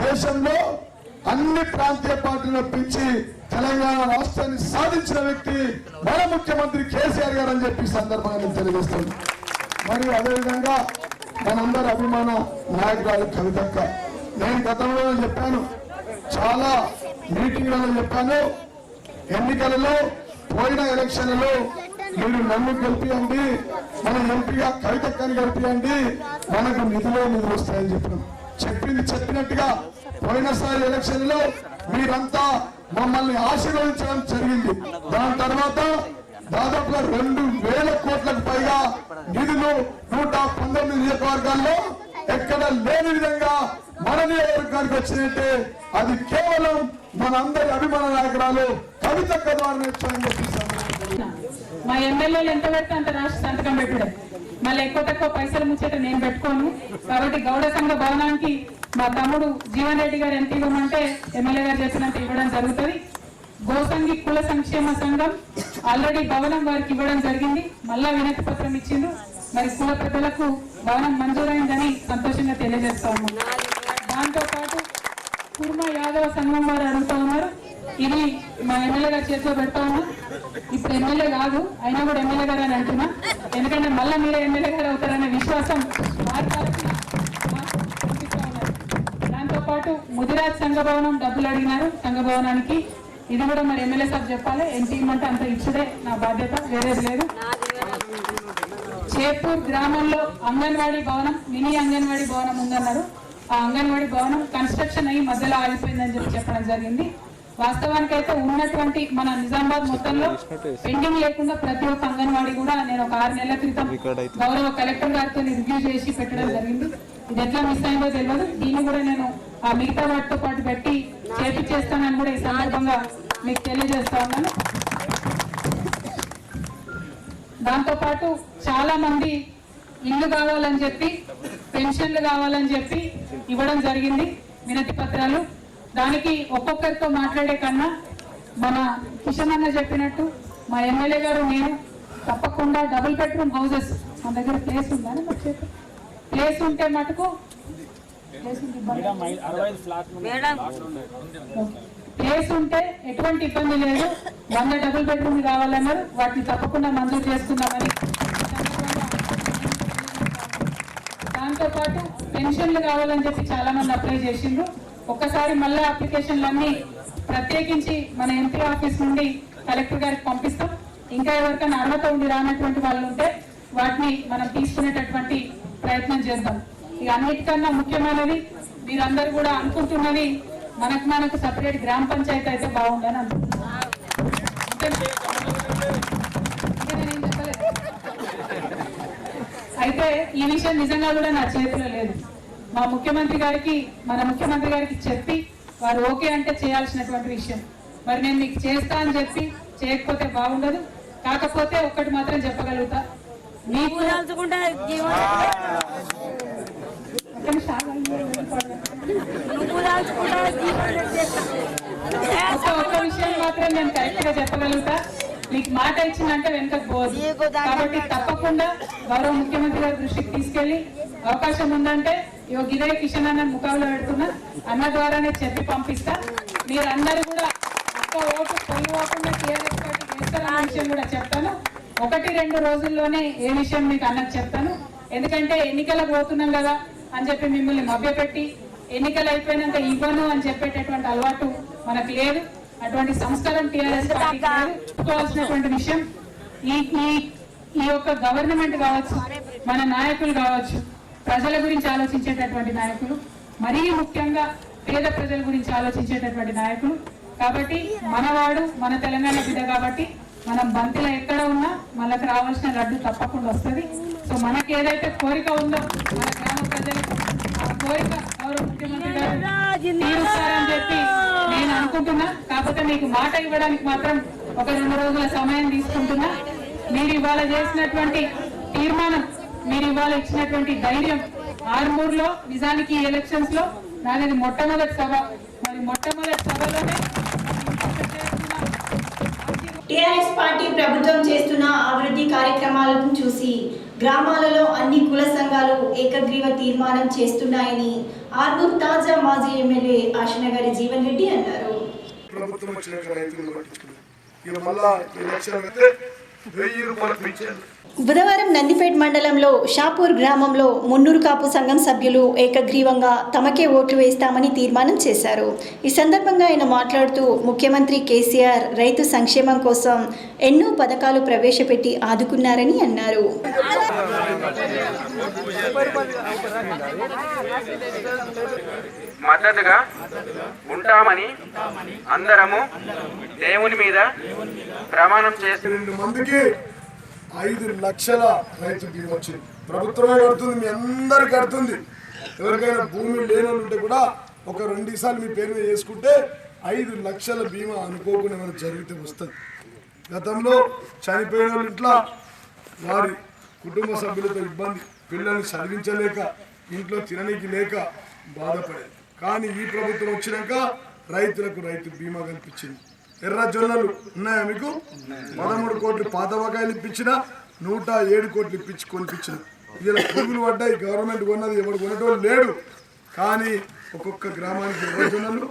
దేశంలో అన్ని ప్రాంతీయ పార్టీలను పెంచి తెలంగాణ రాష్ట్రాన్ని సాధించిన వ్యక్తి మన ముఖ్యమంత్రి కేసీఆర్ గారు అని చెప్పి సందర్భంగా నేను తెలియజేస్తాను. మరియు అదేవిధంగా మనందరి అభిమాన నాయకురాలు కవితక్క, నేను గతంలో చెప్పాను, చాలా మీటింగ్లలో చెప్పాను, ఎన్నికలలో పోయిన ఎలక్షన్లలో మీరు నన్ను గెలిపియండి, మన ఎంపీగా కవితక్కని గెలిపియండి, మనకు నిధులు వస్తాయని చెప్పినాం. చెప్పినట్టుగా పోయినసారి ఎలక్షన్లో మీరంతా మమ్మల్ని ఆశీర్వదించడం జరిగింది. దాని తర్వాత దాదాపుగా 2,000 కోట్లకు పైగా నిధులు 119 నియోజకవర్గాల్లో ఎక్కడ లేని విధంగా మన నియోజకవర్గానికి వచ్చినట్టే అది కేవలం మన అందరి అభిమాన నాయకురాలు కవితక్క ద్వారా వచ్చాయని చెప్పి మా ఎమ్మెల్యేలు ఎంత పెడితే అంత రాష్ట్ర సంతకం పెట్టడం, మళ్ళీ ఎక్కువ తక్కువ పైసలు ముచ్చేట నేను పెట్టుకోను. కాబట్టి గౌడ సంఘ భవనానికి మా తమ్ముడు జీవన్ రెడ్డి గారు ఎంత ఇవ్వమంటే ఎమ్మెల్యే గారు చెప్పినంత ఇవ్వడం జరుగుతుంది. గోసంగి కుల సంక్షేమ సంఘం ఆల్రెడీ భవనం వారికి ఇవ్వడం జరిగింది, మళ్ళా వినతి పత్రం ఇచ్చిండు. మరి కుల పెద్దలకు భవనం మంజూరైందని సంతోషంగా తెలియజేస్తా ఉన్నాం. దాంతోపాటు కుర్మా యాదవ సంఘం వారు అడుగుతా ఉన్నారు, ఇది మా ఎమ్మెల్యే గారు చేతిలో పెడతా ఉన్నాం. ఇప్పుడు ఎమ్మెల్యే కాదు, అయినా కూడా ఎమ్మెల్యే గారు అని అంటున్నా, ఎందుకంటే మళ్ళీ మీరే ఎమ్మెల్యే గారు అవుతారనే విశ్వాసం దాంతోపాటు ముదిరాజ్ సంఘ భవనం డబ్బులు అడిగినారు సంఘ భవనానికి, ఇది కూడా మరి ఎమ్మెల్యే సార్ చెప్పాలి. ఎంత ఇవ్వమంటే అంత ఇచ్చుడే నా బాధ్యత, వేరేది లేదు. చేపూర్ గ్రామంలో అంగన్వాడీ భవనం, మినీ అంగన్వాడీ భవనం ఉందన్నారు. ఆ అంగన్వాడీ భవనం కన్స్ట్రక్షన్ అయ్యి మధ్యలో ఆగిపోయిందని చెప్పడం జరిగింది. వాస్తవానికి అయితే ఉన్నటువంటి మన నిజామాబాద్ మొత్తంలో పెండింగ్ లేకుండా ప్రతి ఒక్క అంగన్వాడీ కూడా నేను ఒక 6 నెలల క్రితం గౌరవ కలెక్టర్ గారితో రివ్యూ చేసి పెట్టడం జరిగింది. ఇది ఎట్లా మిస్ అయిందో తెలియదు. దీన్ని కూడా నేను ఆ మిగతా వాటితో పాటు పెట్టి చేస్తానని కూడా ఈ సందర్భంగా మీకు తెలియజేస్తా ఉన్నాను. దాంతోపాటు చాలా మంది ఇల్లు కావాలని చెప్పి, పెన్షన్లు కావాలని చెప్పి ఇవ్వడం జరిగింది వినతి పత్రాలు. దానికి ఒక్కొక్కరితో మాట్లాడే కన్నా మన కిషన్ అన్న చెప్పినట్టు మా ఎమ్మెల్యే గారు నేను తప్పకుండా డబుల్ బెడ్రూమ్ హౌసెస్ మన దగ్గర ప్లేస్ ఉందని ప్లేస్ ఉంటే మటుకు ప్లేస్ ఉంటే ఎటువంటి ఇబ్బంది లేదు. 100 డబుల్ బెడ్రూమ్ కావాలన్నారు, వాటిని తప్పకుండా మంజూరు చేస్తున్నామని. దాంతోపాటు పెన్షన్లు కావాలని చెప్పి చాలా మంది అప్లై చేసిండ్రు. ఒక్కసారి మళ్ళీ అప్లికేషన్లన్నీ ప్రత్యేకించి మన ఎంపీ ఆఫీస్ నుండి కలెక్టర్ గారికి పంపిస్తాం. ఇంకా ఎవరికైనా అర్హత ఉండి రానటువంటి వాళ్ళు ఉంటే వాటిని మనం తీసుకునేటటువంటి ప్రయత్నం చేద్దాం. ఇక అన్నిటికన్నా ముఖ్యమైనది మీరందరూ కూడా అనుకుంటున్నది మనకు సపరేట్ గ్రామ పంచాయతీ అయితే బాగుందని అనుకుంటున్నాను. అయితే ఈ విషయం నిజంగా కూడా నా చేతిలో లేదు. మన ముఖ్యమంత్రి గారికి చెప్పి వారు ఓకే అంటే చేయాల్సినటువంటి విషయం. మరి నేను మీకు చేస్తా అని చెప్పి చేయకపోతే బాగుండదు. కాకపోతే ఒక్కటి మాత్రం చెప్పగలుగుతా, మీకు ఒక్క విషయం మాత్రం నేను కరెక్ట్ గా చెప్పగలుగుతా, మీకు మాట ఇచ్చిందంటే వెనుకకు పోదు. కాబట్టి తప్పకుండా గౌరవ ముఖ్యమంత్రి గారి దృష్టికి తీసుకెళ్లి అవకాశం ఉందంటే ఇదే కిషన్ అన్న ముఖంలో పెడుతున్నా, అన్న ద్వారానే చెప్పి పంపిస్తా. మీరందరూ కూడా ఒక్క ఓటు పొందుకోకుండా టీఆర్ఎస్ పార్టీకి వేస్తారన్న విషయం కూడా చెప్తాను. 1-2 రోజుల్లోనే ఏ విషయం మీకు అన్నకు చెప్తాను. ఎందుకంటే ఎన్నికలకు పోతున్నాం కదా అని చెప్పి మిమ్మల్ని మభ్యపెట్టి ఎన్నికలు అయిపోయినాక ఇవ్వను అని చెప్పేటటువంటి అలవాటు మనకు లేదు. అటువంటి సంస్కారం టీఆర్ఎస్ పార్టీకి లేదు. చెప్పుకోవాల్సినటువంటి విషయం ఈ యొక్క గవర్నమెంట్ కావచ్చు, మన నాయకులు కావచ్చు, ప్రజల గురించి ఆలోచించేటటువంటి నాయకులు, మరీ ముఖ్యంగా పేద ప్రజల గురించి ఆలోచించేటటువంటి నాయకులు. కాబట్టి మనవాడు మన తెలంగాణ బిడ్డ కాబట్టి మనం బంతిలో ఎక్కడ ఉన్నా మనకు రావాల్సిన లడ్డు తప్పకుండా వస్తుంది. సో మనకి ఏదైతే కోరిక ఉందో మన గ్రామ ప్రజలకు ఆ కోరిక గౌరవ ముఖ్యమంత్రి గారు తీరుస్తారని చెప్పి నేను అనుకుంటున్నా. కాకపోతే మీకు మాట ఇవ్వడానికి మాత్రం 1-2 రోజుల సమయం తీసుకుంటున్నా. మీరు ఇవాళ చేసినటువంటి తీర్మానం, మీరు ఇవాళ ఇచ్చినటువంటి ధైర్యం, ఆర్మూర్లో నిజానికి ఈ ఎలక్షన్స్ లో నాది మొట్టమొదటి సభ. మరి మొట్టమొదటి సభలోనే టీఆర్ఎస్ పార్టీ ప్రభుత్వం చేస్తున్న అభివృద్ధి కార్యక్రమాలను చూసి గ్రామాలలో అన్ని కుల సంఘాలు ఏకగ్రీవ తీర్మానం చేస్తున్నాయని ఆర్మూర్ తాజా మాజీ ఎమ్మెల్యే ఆశనగారి జీవన్ రెడ్డి అన్నారు. ప్రభుత్వం వచ్చిన రైతులు పట్టించుకున్నారు. ఇక మళ్ళా ఎలక్షన్ అయితే 1000 రూపాయలు పెంచారు. బుధవారం నందిపేట్ మండలంలో షాపూర్ గ్రామంలో మున్నూరు కాపు సంఘం సభ్యులు ఏకగ్రీవంగా తమకే ఓట్లు వేస్తామని తీర్మానం చేశారు. ఈ సందర్భంగా ఆయన మాట్లాడుతూ ముఖ్యమంత్రి కేసీఆర్ రైతు సంక్షేమం కోసం ఎన్నో పథకాలు ప్రవేశపెట్టి ఆదుకున్నారని అన్నారు. మద్దతుగా ఉంటామని అందరము దేవుని మీద ప్రమాణం చేస్తున్న మందికి 5 లక్షల రైతు బీమా వచ్చింది. ప్రభుత్వమే కడుతుంది, మీ అందరు కడుతుంది. ఎవరికైనా భూమి లేని ఉంటే కూడా 1-2 సార్లు మీ పేరు మీద చేసుకుంటే 5 లక్షల బీమా అనుకోకుండా ఏమైనా జరిగితే వస్తుంది. గతంలో చనిపోయిన వాళ్ళ ఇంట్లో వారి కుటుంబ సభ్యులతో ఇబ్బంది, పిల్లల్ని చదివించలేక ఇంట్లో తిననీకి లేక బాధపడేది. కానీ ఈ ప్రభుత్వం వచ్చినాక రైతులకు రైతు బీమా కల్పించింది. ఎర్ర జొన్నలు ఉన్నాయా మీకు? 13 కోట్లు పాత బకాయిలు ఇప్పించిన, 107 కోట్లు ఇప్పించి కొనిపించిన. ఇలా పురుగులు పడ్డాయి. గవర్నమెంట్ కొన్నది ఎవరు కొనటోళ్ళు లేడు. కానీ ఒక్కొక్క గ్రామానికి ఎర్ర జొన్నలు,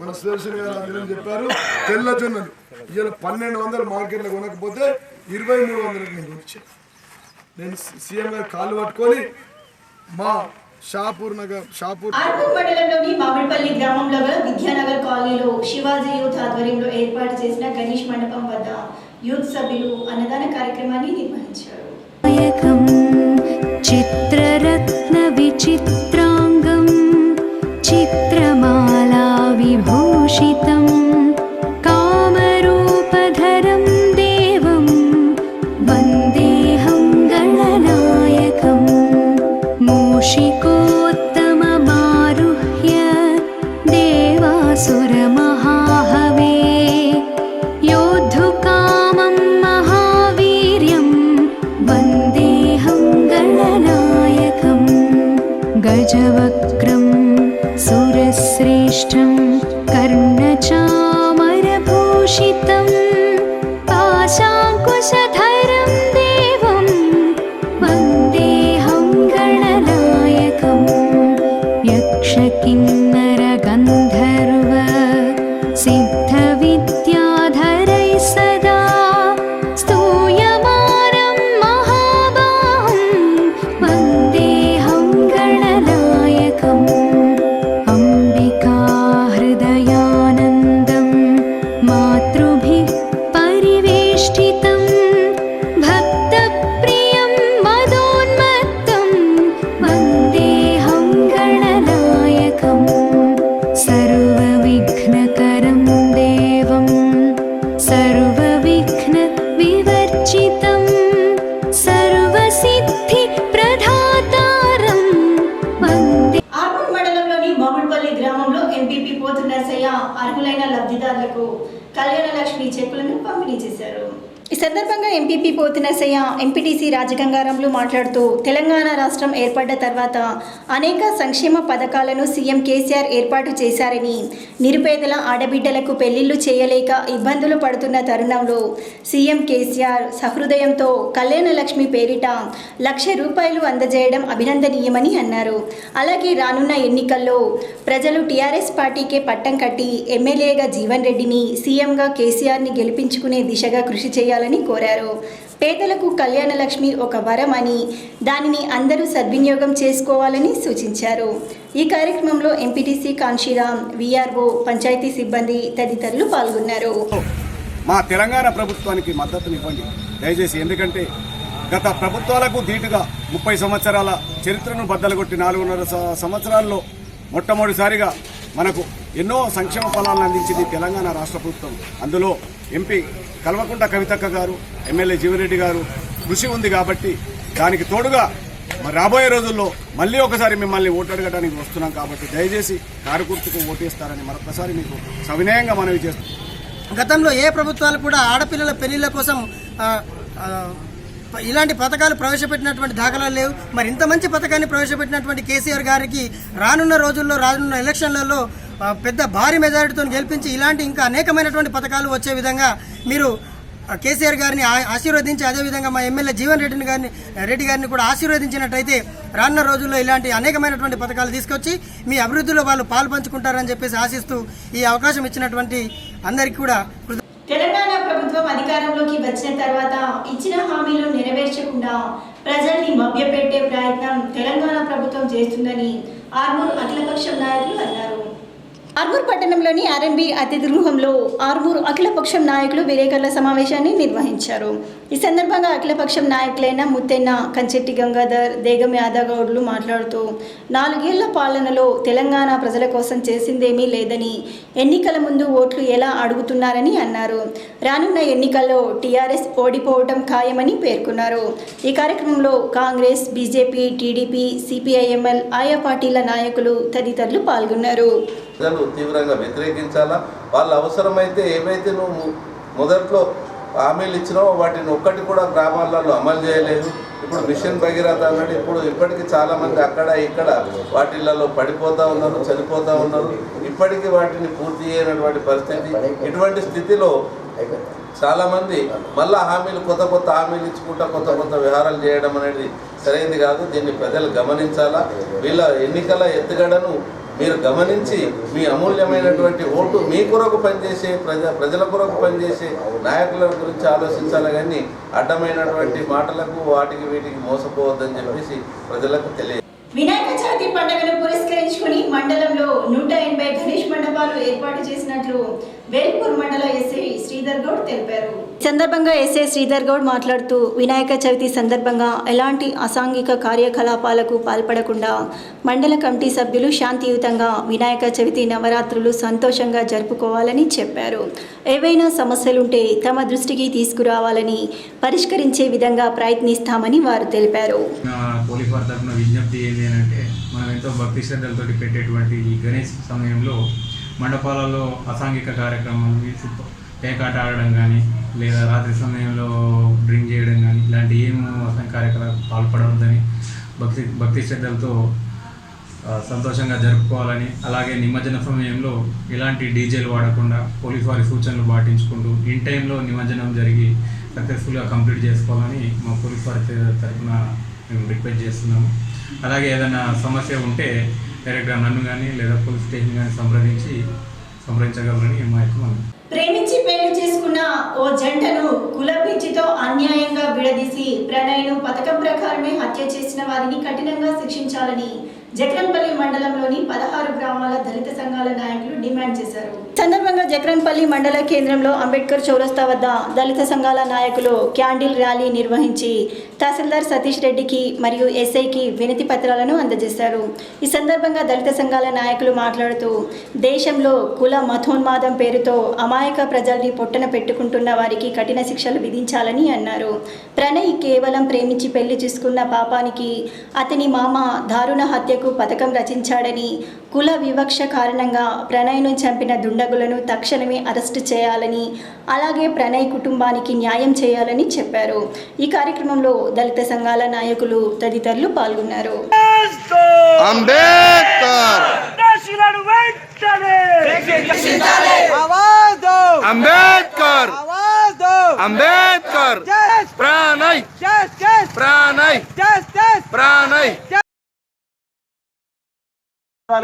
మన సుదర్శన్ గారు అందరం చెప్పారు, తెల్ల జొన్నలు ఇలా 1200 మార్కెట్లో కొనకపోతే 2300 నేను కొనిచ్చాను. నేను సీఎం గారు కాళ్ళు పట్టుకొని మా ఆర్మూర్ మండలంలోని మామిడిపల్లి గ్రామంలో గల విద్యానగర్ కాలనీలో శివాజీ యూత్ ఆధ్వర్యంలో ఏర్పాటు చేసిన గణేష్ మండపం వద్ద యూత్ సభ్యులు అన్నదాన కార్యక్రమాన్ని నిర్వహించారు. చిత్రరత్న విచిత్రాంగం చిత్రమాలా విభూషితం కామరూపధరం దేవం వందేహం గణనాయకం మూషికోత్తమమారుహ్య దేవాసురమహాహవే योद्धुकामं महावीर्यं वन्देऽहं गणनायकं गजवक्त्रं सुरश्रेष्ठं कर्णचामरभूषितं पाशाङ्कुशधरं ఈ సందర్భంగా ఎంపీపీ పోతినరసయ్య, ఎంపీటీసీ రాజగంగారాములు మాట్లాడుతూ తెలంగాణ రాష్ట్రం ఏర్పడ్డ తర్వాత అనేక సంక్షేమ పథకాలను సీఎం కేసీఆర్ ఏర్పాటు చేశారని, నిరుపేదల ఆడబిడ్డలకు పెళ్లిళ్లు చేయలేక ఇబ్బందులు పడుతున్న తరుణంలో సీఎం కేసీఆర్ సహృదయంతో కళ్యాణ లక్ష్మి పేరిట ₹1,00,000 అందజేయడం అభినందనీయమని అన్నారు. అలాగే రానున్న ఎన్నికల్లో ప్రజలు టీఆర్ఎస్ పార్టీకే పట్టం కట్టి ఎమ్మెల్యేగా జీవన్ రెడ్డిని, సీఎంగా కేసీఆర్ని గెలిపించుకునే దిశగా కృషి చేయాలని కోరారు. పేదలకు కళ్యాణ లక్ష్మి ఒక వరం అని, దానిని అందరూ సద్వినియోగం చేసుకోవాలని సూచించారు. ఈ కార్యక్రమంలో ఎంపీటీసీ కాన్షీరామ్, వీఆర్ఓ, పంచాయతీ సిబ్బంది తదితరులు పాల్గొన్నారు. మా తెలంగాణ ప్రభుత్వానికి మద్దతునివ్వండి దయచేసి. ఎందుకంటే గత ప్రభుత్వాలకు ధీటుగా 30 సంవత్సరాల చరిత్రను బద్దలుగొట్టి 4.5 సంవత్సరాల్లో మొట్టమొదటిసారిగా మనకు ఎన్నో సంక్షేమ ఫలాలను అందించింది తెలంగాణ రాష్ట్ర ప్రభుత్వం. అందులో ఎంపీ కల్వకుంట్ల కవితక్క గారు, ఎమ్మెల్యే జీవన్ రెడ్డి గారు కృషి ఉంది కాబట్టి దానికి తోడుగా మరి రాబోయే రోజుల్లో మళ్ళీ ఒకసారి మిమ్మల్ని ఓటు అడగడానికి వస్తున్నాం కాబట్టి దయచేసి కారు గుర్తుకు ఓటేస్తారని మరొకసారి మీకు సవినయంగా మనవి చేస్తున్నాం. గతంలో ఏ ప్రభుత్వాలు కూడా ఆడపిల్లల పెళ్లిళ్ల కోసం ఇలాంటి పథకాలు ప్రవేశపెట్టినటువంటి దాఖలాలు లేవు. మరి ఇంత మంచి పథకాన్ని ప్రవేశపెట్టినటువంటి కేసీఆర్ గారికి రానున్న రోజుల్లో, రానున్న ఎలక్షన్లలో పెద్ద భారీ మెజారిటీతో గెలిపించి ఇలాంటి ఇంకా అనేకమైనటువంటి పథకాలు వచ్చే విధంగా మీరు కేసీఆర్ గారిని ఆశీర్వదించి, అదేవిధంగా మా ఎమ్మెల్యే జీవన్ రెడ్డి గారిని కూడా ఆశీర్వదించినట్టయితే రానున్న రోజుల్లో ఇలాంటి అనేకమైనటువంటి పథకాలు తీసుకొచ్చి మీ అభివృద్ధిలో వాళ్ళు పాలు పంచుకుంటారని చెప్పేసి ఆశిస్తూ ఈ అవకాశం ఇచ్చినటువంటి అందరికీ కూడా తెలంగాణ ప్రభుత్వం అధికారంలోకి వచ్చిన తర్వాత ఇచ్చిన హామీలు నెరవేర్చకుండా ప్రజల్ని మభ్యపెట్టే ప్రయత్నం తెలంగాణ ప్రభుత్వం చేస్తుందని ఆర్మూర్ అఖిలపక్షం నాయకులు అన్నారు. ఆర్మూర్ పట్టణంలోని ఆర్ఎన్బి అతిథి గృహంలో ఆర్మూర్ అఖిలపక్షం నాయకులు విలేకరుల సమావేశాన్ని నిర్వహించారు. ఈ సందర్భంగా అఖిలపక్షం నాయకులైన ముత్తెన్న, కంచెట్టి గంగాధర్, దేగం యాదగౌడ్లు మాట్లాడుతూ 4 ఏళ్ల పాలనలో తెలంగాణ ప్రజల కోసం చేసిందేమీ లేదని, ఎన్నికల ముందు ఓట్లు ఎలా అడుగుతున్నారని అన్నారు. రానున్న ఎన్నికల్లో టీఆర్ఎస్ ఓడిపోవడం ఖాయమని పేర్కొన్నారు. ఈ కార్యక్రమంలో కాంగ్రెస్, బీజేపీ, టీడీపీ, సిపిఐఎంఎల్, ఆయా పార్టీల నాయకులు తదితరులు పాల్గొన్నారు. ప్రజలు తీవ్రంగా వ్యతిరేకించాలా. వాళ్ళ అవసరమైతే ఏవైతే నువ్వు మొదట్లో హామీలు ఇచ్చినావో వాటిని ఒక్కటి కూడా గ్రామాలలో అమలు చేయలేదు. ఇప్పుడు మిషన్ భగీరథ అన్నాడు. ఇప్పటికీ చాలామంది అక్కడ ఇక్కడ వాటిలలో పడిపోతూ ఉన్నారు, చనిపోతూ ఉన్నారు. ఇప్పటికీ వాటిని పూర్తి చేయనటువంటి పరిస్థితి. ఇటువంటి స్థితిలో చాలామంది మళ్ళా కొత్త హామీలు ఇచ్చుకుంటా కొత్త వ్యవహారాలు చేయడం అనేది సరైనది కాదు. దీన్ని ప్రజలు గమనించాలా. వీళ్ళ ఎన్నికల ఎత్తుగడను మీరు గమనించి మీ అమూల్యమైనటువంటి ఓటు మీ కొరకు పనిచేసే ప్రజల కొరకు పనిచేసే నాయకుల గురించి ఆలోచించాలి. కానీ అడ్డమైనటువంటి మాటలకు వీటికి మోసపోవద్దని చెప్పేసి ప్రజలకు తెలియదు. వినాయక చవితి పండుగను పురస్కరించుకుని మండలంలో 180 గణేష్ మండపాలు ఏర్పాటు చేసినట్లు వేల్పూర్ మండల ఎస్ఐ శ్రీధర్ గౌడ్ తెలిపారు. ఈ సందర్భంగా ఎస్ఐ శ్రీధర్ గౌడ్ మాట్లాడుతూ వినాయక చవితి సందర్భంగా ఎలాంటి అసాంఘిక కార్యకలాపాలకు పాల్పడకుండా మండల కమిటీ సభ్యులు శాంతియుతంగా వినాయక చవితి నవరాత్రులు సంతోషంగా జరుపుకోవాలని చెప్పారు. ఏవైనా సమస్యలుంటే తమ దృష్టికి తీసుకురావాలని పరిష్కరించే విధంగా ప్రయత్నిస్తామని వారు తెలిపారు. ఏంటంటే మనం ఎంతో భక్తి శ్రద్ధలతోటి పెట్టేటువంటి ఈ గణేష్ సమయంలో మండపాలలో అసాంఘిక కార్యక్రమాలు, పేకాట ఆడడం కానీ, లేదా రాత్రి సమయంలో డ్రింక్ చేయడం కానీ ఇలాంటి ఏం అసాంఘిక కార్యక్రమాలకు పాల్పడవద్దని భక్తి శ్రద్ధలతో సంతోషంగా జరుపుకోవాలని, అలాగే నిమజ్జన సమయంలో ఎలాంటి డీజేలు వాడకుండా పోలీసు వారి సూచనలు పాటించుకుంటూ ఇన్ టైంలో నిమజ్జనం జరిగి సక్సెస్ఫుల్గా కంప్లీట్ చేసుకోవాలని మా పోలీసు వారి తరఫున మేము రిక్వెస్ట్ చేస్తున్నాము. అలాగే ఏదైనా సమస్య ఉంటే డైరెక్ట్గా నన్ను కానీ లేదా పోలీస్ స్టేషన్ కానీ సంప్రదించగలరని మా యొక్క ప్రేమించి పెళ్లి చేసుకున్న ఓ జంటను కులపిచ్చితో అన్యాయంగా విడదీసి ప్రణయ్ను పథకం ప్రకారమే హత్య చేసిన వారిని కఠినంగా శిక్షించాలని జక్రన్పల్లి మండలంలోని 16 గ్రామాల దళిత సంఘాల నాయకులు డిమాండ్ చేశారు. సందర్భంగా జక్రన్పల్లి మండల కేంద్రంలో అంబేద్కర్ చౌరస్తా వద్ద దళిత సంఘాల నాయకులు క్యాండిల్ ర్యాలీ నిర్వహించి తహసీల్దార్ సతీష్ రెడ్డికి మరియు ఎస్ఐకి వినతి పత్రాలను అందజేశారు. ఈ సందర్భంగా దళిత సంఘాల నాయకులు మాట్లాడుతూ దేశంలో కుల మతోన్మాదం పేరుతో అమాయక ప్రజల్ని పొట్టన పెట్టుకుంటున్న వారికి కఠిన శిక్షలు విధించాలని అన్నారు. ప్రణయ్ కేవలం ప్రేమించి పెళ్లి చేసుకున్న పాపానికి అతని మామ దారుణ హత్యకు ప్రణయ్కు పథకం రచించాడని, కుల వివక్ష కారణంగా ప్రణయ్ను చంపిన దుండగులను తక్షణమే అరెస్టు చేయాలని, అలాగే ప్రణయ్ కుటుంబానికి న్యాయం చేయాలని చెప్పారు. ఈ కార్యక్రమంలో దళిత సంఘాల నాయకులు తదితరులు పాల్గొన్నారు.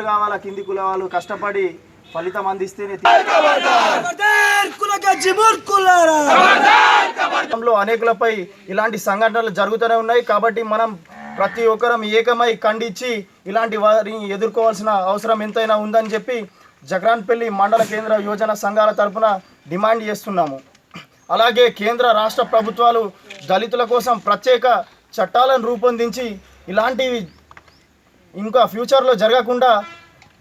కావాలా కింది కుల వాళ్ళు కష్టపడి ఫలితం అందిస్తేనే అనేకులపై ఇలాంటి సంఘటనలు జరుగుతూనే ఉన్నాయి. కాబట్టి మనం ప్రతి ఒక్కరం ఏకమై ఖండించి ఇలాంటి వారిని ఎదుర్కోవాల్సిన అవసరం ఎంతైనా ఉందని చెప్పి జగరాన్పల్లి మండల కేంద్ర యువజన సంఘాల తరఫున డిమాండ్ చేస్తున్నాము. అలాగే కేంద్ర రాష్ట్ర ప్రభుత్వాలు దళితుల కోసం ప్రత్యేక చట్టాలను రూపొందించి ఇలాంటివి ఇంకా ఫ్యూచర్లో జరగకుండా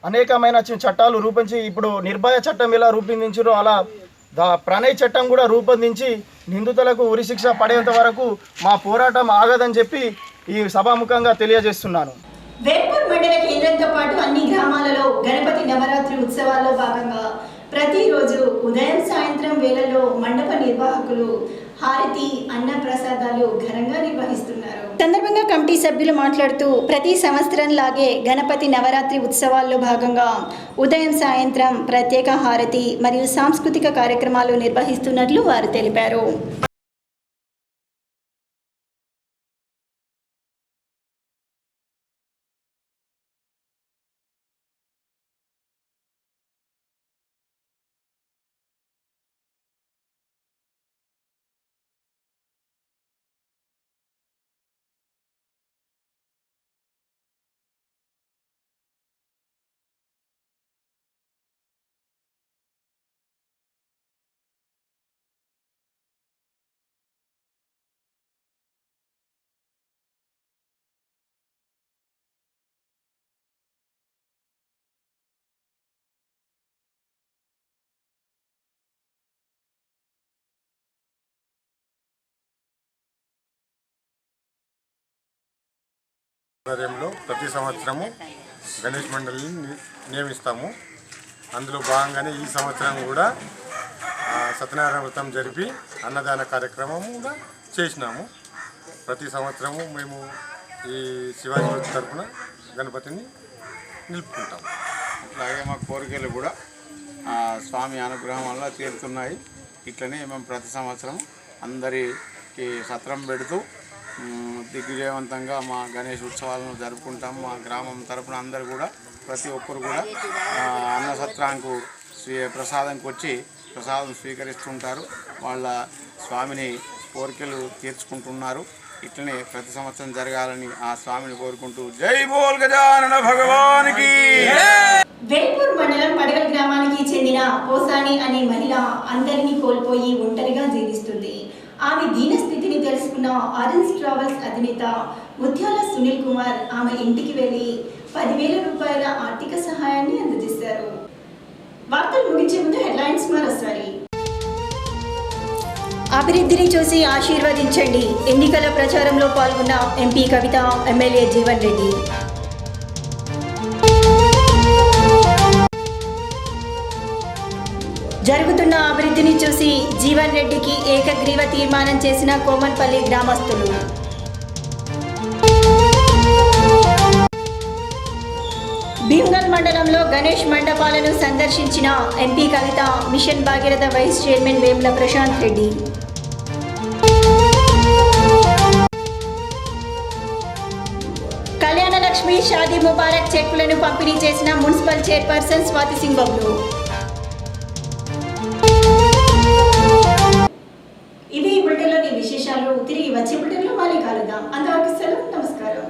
అనేకమైన చట్టాలు రూపొందించి, ఇప్పుడు నిర్భయ చట్టం ఎలా రూపొందించారో అలా ప్రణయ్ చట్టం కూడా రూపొందించి నిందితులకు ఉరిశిక్ష పడేంత వరకు మా పోరాటం ఆగదని చెప్పి ఈ సభాముఖంగా తెలియజేస్తున్నాను. వేల్పూర్ మండల కేంద్రంతో పాటు అన్ని గ్రామాలలో గణపతి నవరాత్రి ఉత్సవాల్లో భాగంగా ప్రతిరోజు ఉదయం సాయంత్రం వేళల్లో మండప నిర్వాహకులు హారతి అన్న ప్రసాదాలు ఘనంగా నిర్వహిస్తున్నారు. సందర్భంగా కమిటీ సభ్యులు మాట్లాడుతూ ప్రతి సంవత్సరం లాగే గణపతి నవరాత్రి ఉత్సవాల్లో భాగంగా ఉదయం సాయంత్రం ప్రత్యేక హారతి మరియు సాంస్కృతిక కార్యక్రమాలు నిర్వహిస్తున్నట్లు వారు తెలిపారు. ఆధ్వర్యంలో ప్రతి సంవత్సరము గణేష్ మండలిని నియమిస్తాము. అందులో భాగంగానే ఈ సంవత్సరం కూడా సత్యనారాయణ వ్రతం జరిపి అన్నదాన కార్యక్రమం కూడా చేసినాము. ప్రతి సంవత్సరము మేము ఈ శివాజీ తరఫున గణపతిని నిలుపుకుంటాము. అలాగే మా కోరికలు కూడా స్వామి అనుగ్రహం వల్ల తీరుతున్నాయి. ఇట్లనే మేము ప్రతి సంవత్సరం అందరికి సత్రం పెడుతూ దిగ్విజయవంతంగా మా గణేష్ ఉత్సవాలను జరుపుకుంటాము. మా గ్రామం తరపున అందరూ కూడా ప్రతి ఒక్కరు కూడా అన్న సత్రానికి ప్రసాదంకి వచ్చి ప్రసాదం స్వీకరిస్తుంటారు. వాళ్ళ స్వామిని కోరికలు తీర్చుకుంటున్నారు. ఇట్లనే ప్రతి సంవత్సరం జరగాలని ఆ స్వామిని కోరుకుంటూ జై బోల్ గజానన భగవానికి. వేల్పూర్ మండలం పడగల్ గ్రామానికి చెందిన పోసాని అనే మహిళ అందరినీ కోల్పోయి ఒంటరిగా జీవిస్తుంది. ఆమె దీన స్థితిని తెలుసుకున్న ఆరెంజ్ ట్రావెల్స్ అధినేత ముత్యాల సునీల్ కుమార్ ఆమె ఇంటికి వెళ్లి 10,000 రూపాయల ఆర్థిక సహాయాన్ని అందజేశారు. వార్తలు ముగించే ముందు హెడ్లైన్స్ మరోసారి. అభివృద్ధిని చూసి ఆశీర్వదించండి. ఎన్నికల ప్రచారంలో పాల్గొన్న ఎంపీ కవిత, ఎమ్మెల్యే జీవన్ రెడ్డి. జరుగుతున్న అభివృద్ధిని చూసి జీవన్ రెడ్డికి ఏకగ్రీవ తీర్మానం చేసిన కోమన్పల్లి గ్రామస్తులు. భీమ్గల్ మండలంలో గణేష్ మండపాలను సందర్శించిన MP Kavitha, mission Bhagiratha vice chairman Vemula Prashanth Reddy. Kalyana Lakshmi Shaadi Mubarak చెక్కులను పంపిణీ చేసిన మున్సిపల్ చైర్పర్సన్ స్వాతి సింగ్ బబ్లు. ఇవి ఈ బులెటిన్లోని విశేషాలు. తిరిగి వచ్చే బులెటిన్లో మళ్ళీ కలుద్దాం. అంతవరకు సెలవు. నమస్కారం.